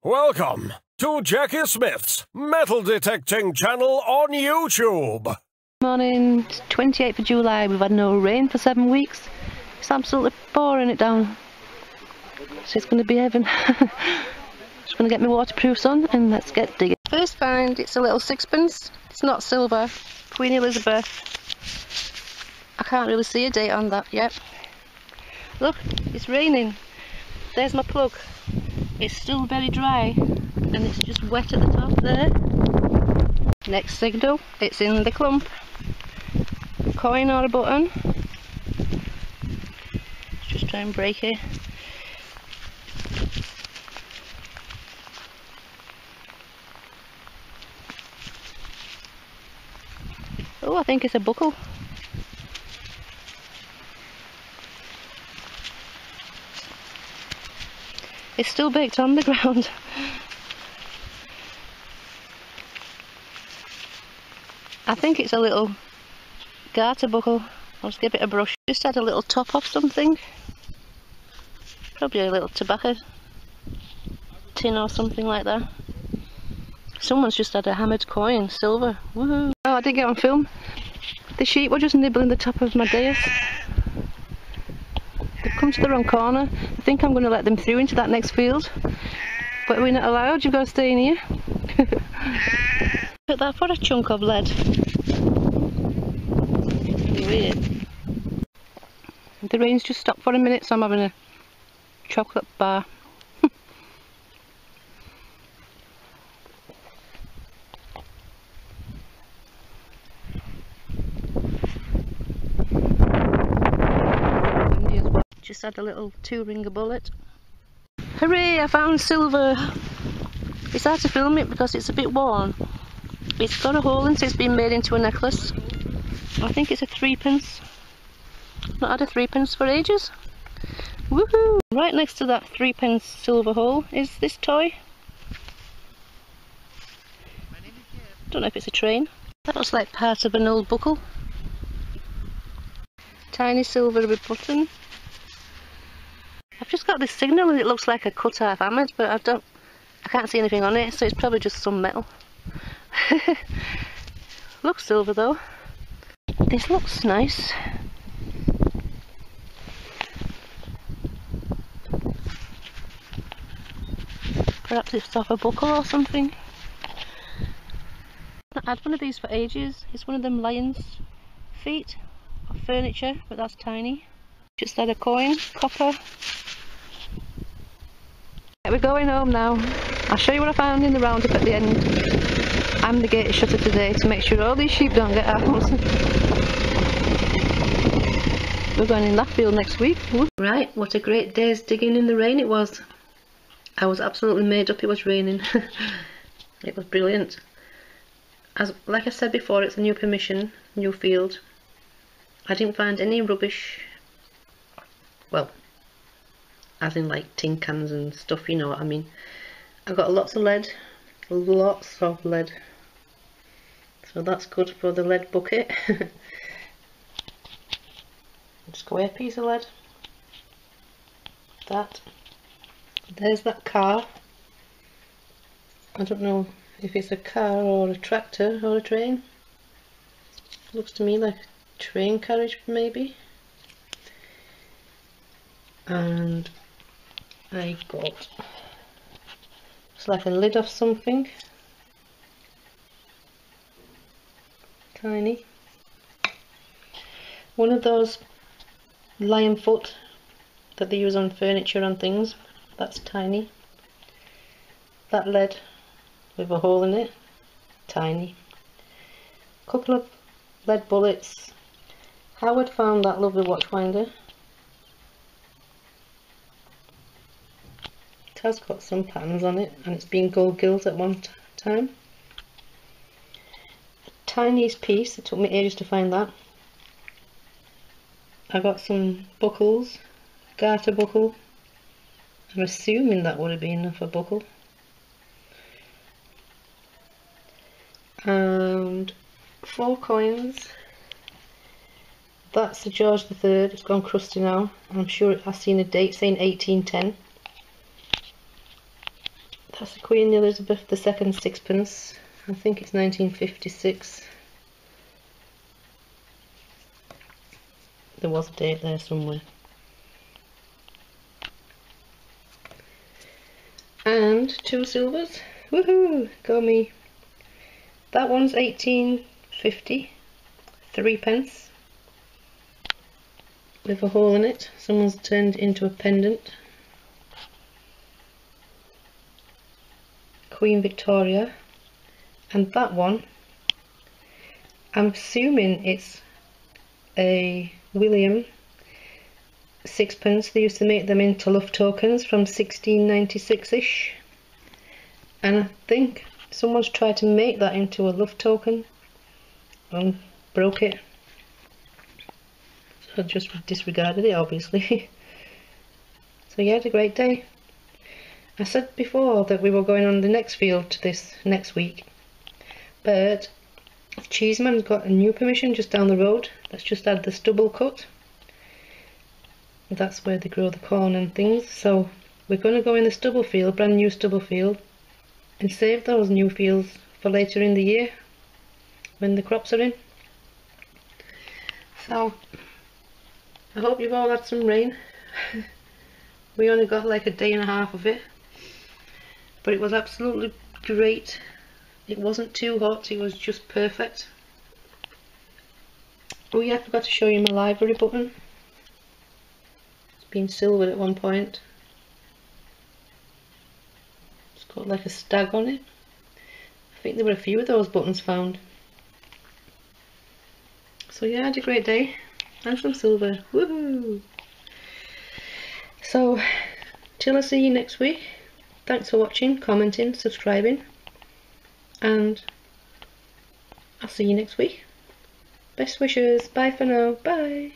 Welcome to Jackie Smith's metal detecting channel on YouTube. Morning, it's 28th of July. We've had no rain for 7 weeks. It's absolutely pouring it down. So it's going to be heaven. Just going to get my waterproofs on and let's get digging. First find, it's a little sixpence. It's not silver. Queen Elizabeth. I can't really see a date on that yet. Look, it's raining. There's my plug. It's still very dry and it's just wet at the top there. Next signal, it's in the clump. Coin or a button. Let's just try and break it. Oh, I think it's a buckle. It's still baked on the ground. I think it's a little garter buckle. I'll just give it a brush. Just had a little top off something. Probably a little tobacco tin or something like that. Someone's just had a hammered coin, silver. Woohoo! Oh, I didn't get on film. The sheep were just nibbling the top of my dais. They've come to the wrong corner. I think I'm going to let them through into that next field. But we're not allowed, you've got to stay in here. Look at that for a chunk of lead. Weird. The rain's just stopped for a minute, so I'm having a chocolate bar. Just had a little 2-ringer bullet. Hooray! I found silver! It's hard to film it because it's a bit worn. It's got a hole in it, so it's been made into a necklace. I think it's a 3p. Not had a 3p for ages. Woohoo! Right next to that 3p silver hole is this toy. Don't know if it's a train. That looks like part of an old buckle. Tiny silver button. I've just got this signal and it looks like a cut half hammered, but I can't see anything on it, so it's probably just some metal. Looks silver though. This looks nice. Perhaps it's off a buckle or something. I've had one of these for ages. It's one of them lion's feet of furniture, but that's tiny. Just had a coin, copper. We're going home now. I'll show you what I found in the roundup at the end. I'm the gate shutter today to make sure all these sheep don't get out. We're going in that field next week. Right, what a great day's digging in the rain it was. I was absolutely made up it was raining. It was brilliant. Like I said before, it's a new permission, new field. I didn't find any rubbish. Well, as in like tin cans and stuff, you know what I mean. I got lots of lead. So that's good for the lead bucket. Square piece of lead. That. There's that car. I don't know if it's a car or a tractor or a train. Looks to me like a train carriage maybe. And I got, it's like a lid of something, tiny. One of those lion foot that they use on furniture and things, that's tiny. That lead with a hole in it, tiny. Couple of lead bullets. Howard found that lovely watchwinder. It has got some patterns on it and it's been gold gilt at one time. The tiniest piece, it took me ages to find that. I got some buckles, garter buckle. I'm assuming that would have been enough a buckle. And 4 coins. That's the George III, it's gone crusty now. I'm sure I've seen a date saying 1810. That's the Queen Elizabeth II sixpence. I think it's 1956. There was a date there somewhere. And 2 silvers. Woohoo! Go me. That one's 1850. 3 pence. With a hole in it. Someone's turned it into a pendant. Queen Victoria. And that one, I'm assuming it's a William sixpence. They used to make them into love tokens from 1696-ish. And I think someone's tried to make that into a love token and broke it. So I just disregarded it, obviously. So yeah, had a great day. I said before that we were going on the next field this next week, but Cheeseman's got a new permission just down the road that's just had the stubble cut. That's where they grow the corn and things, so we're going to go in the stubble field, brand new stubble field, and save those new fields for later in the year when the crops are in. So I hope you've all had some rain. We only got like a day and a half of it, but it was absolutely great. It wasn't too hot, it was just perfect. Oh yeah, I forgot to show you my library button. It's been silvered at one point. It's got like a stag on it. I think there were a few of those buttons found. So yeah, I had a great day. And some silver. Woohoo! So, till I see you next week, thanks for watching, commenting, subscribing, and I'll see you next week. Best wishes. Bye for now. Bye.